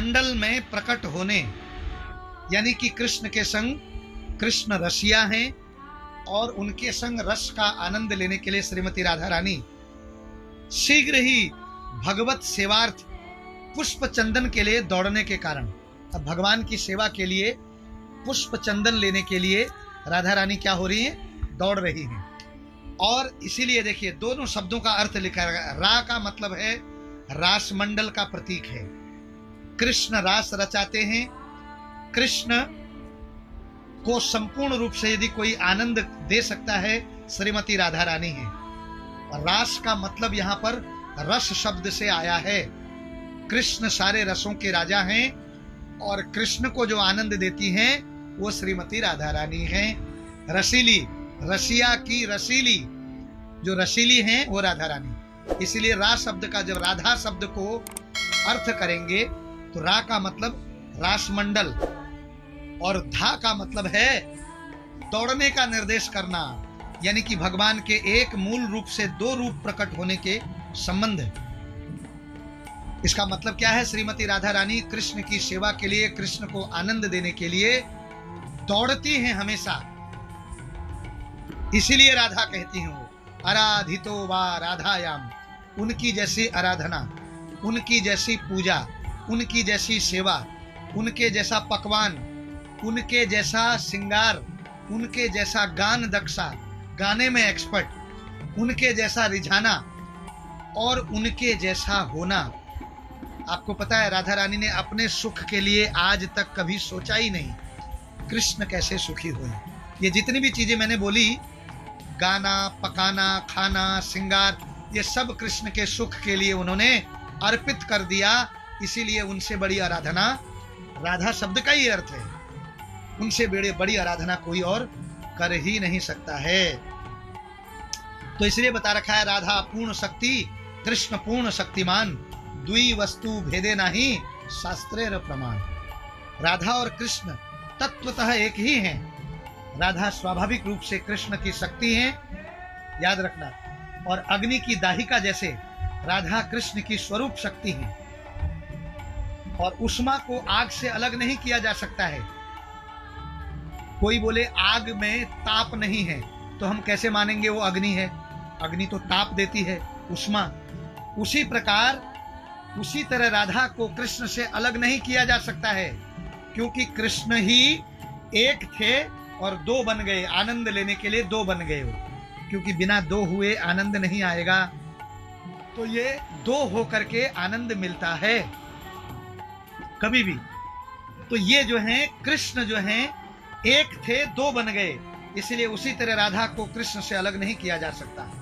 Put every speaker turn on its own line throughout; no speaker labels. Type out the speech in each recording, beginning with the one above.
मंडल में प्रकट होने, यानी कि कृष्ण के संग कृष्ण रसिया हैं और उनके संग रस का आनंद लेने के लिए श्रीमती राधा रानी शीघ्र ही भगवत सेवार्थ पुष्प चंदन के लिए दौड़ने के कारण, अब भगवान की सेवा के लिए पुष्प चंदन लेने के लिए राधा रानी क्या हो रही है, दौड़ रही हैं। और इसीलिए देखिए दोनों शब्दों का अर्थ लिखा है। रा का मतलब है रास मंडल का प्रतीक है, कृष्ण रास रचाते हैं। कृष्ण को संपूर्ण रूप से यदि कोई आनंद दे सकता है श्रीमती राधा रानी है। रास का मतलब यहाँ पर रस शब्द से आया है। कृष्ण सारे रसों के राजा हैं और कृष्ण को जो आनंद देती हैं वो श्रीमती राधा रानी हैं। रसीली, रसिया की रसीली, जो रसीली हैं वो राधा रानी। इसीलिए रा शब्द का जब राधा शब्द को अर्थ करेंगे तो रा का मतलब रास मंडल और धा का मतलब है दौड़ने का निर्देश करना, यानी कि भगवान के एक मूल रूप से दो रूप प्रकट होने के संबंध है। इसका मतलब क्या है, श्रीमती राधा रानी कृष्ण की सेवा के लिए, कृष्ण को आनंद देने के लिए दौड़ती हैं हमेशा। इसीलिए राधा कहती हैं वो आराधितो वा राधायाम, उनकी जैसी आराधना, उनकी जैसी पूजा, उनकी जैसी सेवा, उनके जैसा पकवान, उनके जैसा श्रृंगार, उनके जैसा गान दक्षा, गाने में एक्सपर्ट, उनके जैसा रिझाना और उनके जैसा होना। आपको पता है राधा रानी ने अपने सुख के लिए आज तक कभी सोचा ही नहीं कृष्ण कैसे सुखी हुए। ये जितनी भी चीजें मैंने बोली, गाना, पकाना, खाना, श्रृंगार, ये सब कृष्ण के सुख के लिए उन्होंने अर्पित कर दिया। इसीलिए उनसे बड़ी आराधना, राधा शब्द का ही अर्थ है, उनसे बड़ी आराधना कोई और कर ही नहीं सकता है। तो इसलिए बता रखा है राधा पूर्ण शक्ति, कृष्ण पूर्ण शक्तिमान, द्वि वस्तु भेदे नाही शास्त्रेर प्रमाण। राधा और कृष्ण तत्वतः एक ही हैं। राधा स्वाभाविक रूप से कृष्ण की शक्ति है, याद रखना, और अग्नि की दाहिका जैसे राधा कृष्ण की स्वरूप शक्ति है। और उष्मा को आग से अलग नहीं किया जा सकता है। कोई बोले आग में ताप नहीं है तो हम कैसे मानेंगे वो अग्नि है? अग्नि तो ताप देती है, उष्मा। उसी प्रकार उसी तरह राधा को कृष्ण से अलग नहीं किया जा सकता है, क्योंकि कृष्ण ही एक थे और दो बन गए, आनंद लेने के लिए दो बन गए हो। क्योंकि बिना दो हुए आनंद नहीं आएगा, तो ये दो होकर के आनंद मिलता है कभी भी। तो ये जो है कृष्ण जो है एक थे दो बन गए, इसलिए उसी तरह राधा को कृष्ण से अलग नहीं किया जा सकता।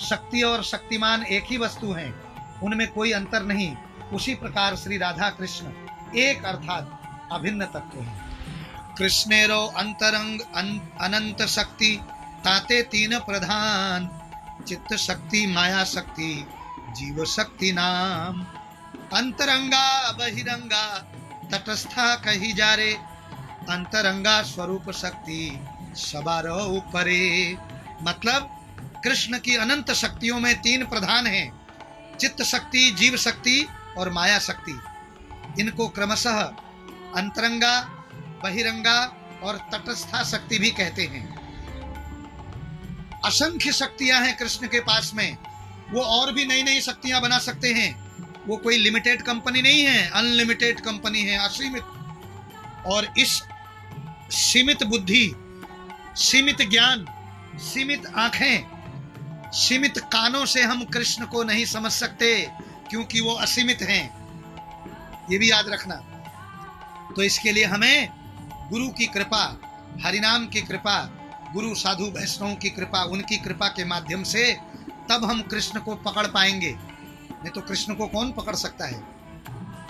शक्ति और शक्तिमान एक ही वस्तु हैं, उनमें कोई अंतर नहीं। उसी प्रकार श्री राधा कृष्ण एक अर्थात अभिन्न तत्व हैं। कृष्णेरो अंतरंग अनंत शक्ति ताते तीन प्रधान, चित्त शक्ति, माया शक्ति, जीव शक्ति नाम। अंतरंगा बहिरंगा तटस्था कही जा रे, अंतरंगा स्वरूप शक्ति सबारो परे। मतलब कृष्ण की अनंत शक्तियों में तीन प्रधान हैं, चित्त शक्ति, जीव शक्ति और माया शक्ति। इनको क्रमशः अंतरंगा, बहिरंगा और तटस्था शक्ति भी कहते हैं। असंख्य शक्तियां हैं कृष्ण के पास में, वो और भी नई नई शक्तियां बना सकते हैं। वो कोई लिमिटेड कंपनी नहीं है, अनलिमिटेड कंपनी है, असीमित। और इस सीमित बुद्धि, सीमित ज्ञान, सीमित आंखें, सीमित कानों से हम कृष्ण को नहीं समझ सकते, क्योंकि वो असीमित हैं। ये भी याद रखना। तो इसके लिए हमें गुरु की कृपा, हरिनाम की कृपा, गुरु साधु वैष्णवों की कृपा, उनकी कृपा के माध्यम से तब हम कृष्ण को पकड़ पाएंगे। नहीं तो कृष्ण को कौन पकड़ सकता है,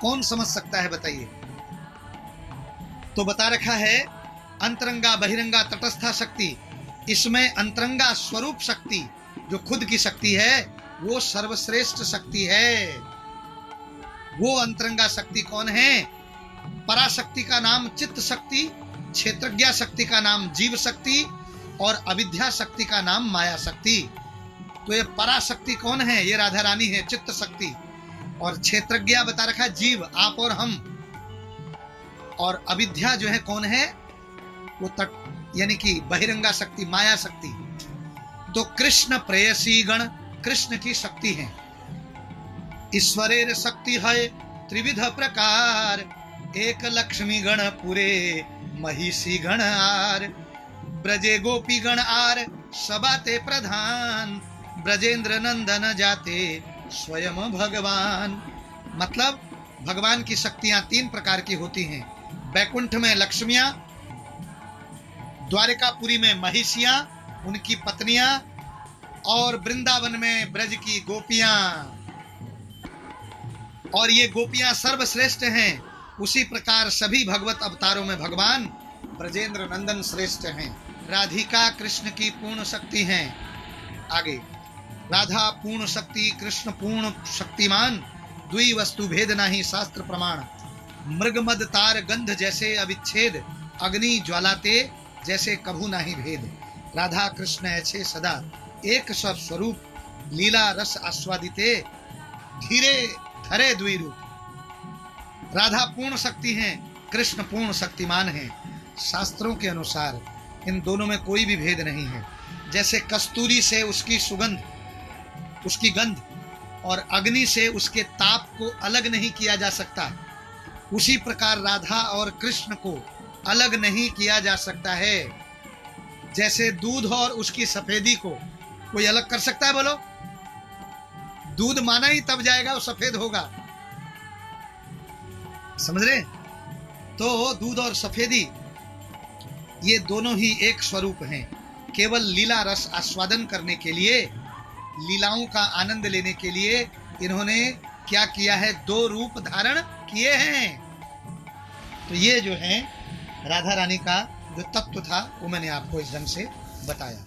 कौन समझ सकता है, बताइए। तो बता रखा है अंतरंगा, बहिरंगा, तटस्था शक्ति। इसमें अंतरंगा स्वरूप शक्ति जो खुद की शक्ति है वो सर्वश्रेष्ठ शक्ति है। वो अंतरंगा शक्ति कौन है? पराशक्ति का नाम चित्त शक्ति, क्षेत्रज्ञा शक्ति का नाम जीव शक्ति और अविद्या शक्ति का नाम माया शक्ति। तो ये पराशक्ति कौन है? ये राधा रानी है, चित्त शक्ति। और क्षेत्रज्ञा बता रखा है जीव, आप और हम। और अविद्या जो है कौन है? वो तट यानी कि बहिरंगा शक्ति, माया शक्ति। तो कृष्ण प्रेयसी गण कृष्ण की शक्ति है। ईश्वरेर शक्ति है त्रिविध प्रकार, एक लक्ष्मी गण पूरे महिषी गण आर, ब्रजे गोपी गण आर सबाते प्रधान, ब्रजेंद्र नंदन जाते स्वयं भगवान। मतलब भगवान की शक्तियां 3 प्रकार की होती हैं। बैकुंठ में लक्ष्मियां, द्वारिकापुरी में महिषियां उनकी पत्नियां, और वृंदावन में ब्रज की गोपियां। और ये गोपियां सर्वश्रेष्ठ हैं। उसी प्रकार सभी भगवत अवतारों में भगवान ब्रजेंद्र नंदन श्रेष्ठ हैं। राधिका कृष्ण की पूर्ण शक्ति हैं। आगे, राधा पूर्ण शक्ति, कृष्ण पूर्ण शक्तिमान, द्वि वस्तु भेद नाही शास्त्र प्रमाण, मृग मद तार गंध जैसे अविच्छेद, अग्नि ज्वालाते जैसे कभू नाही भेद। राधा कृष्ण ऐसे सदा एक सब स्वरूप, लीला रस आस्वादिते धीरे धरे द्वि रूप। राधा पूर्ण शक्ति हैं, कृष्ण पूर्ण शक्तिमान हैं। शास्त्रों के अनुसार इन दोनों में कोई भी भेद नहीं है। जैसे कस्तूरी से उसकी सुगंध, उसकी गंध, और अग्नि से उसके ताप को अलग नहीं किया जा सकता, उसी प्रकार राधा और कृष्ण को अलग नहीं किया जा सकता है। जैसे दूध और उसकी सफेदी को कोई अलग कर सकता है? बोलो, दूध माना ही तब जाएगा वो सफेद होगा। समझ रहे? तो दूध और सफेदी ये दोनों ही एक स्वरूप हैं। केवल लीला रस आस्वादन करने के लिए, लीलाओं का आनंद लेने के लिए इन्होंने क्या किया है? 2 रूप धारण किए हैं। तो ये जो है राधा रानी का जो तत्व था वो मैंने आपको इस ढंग से बताया।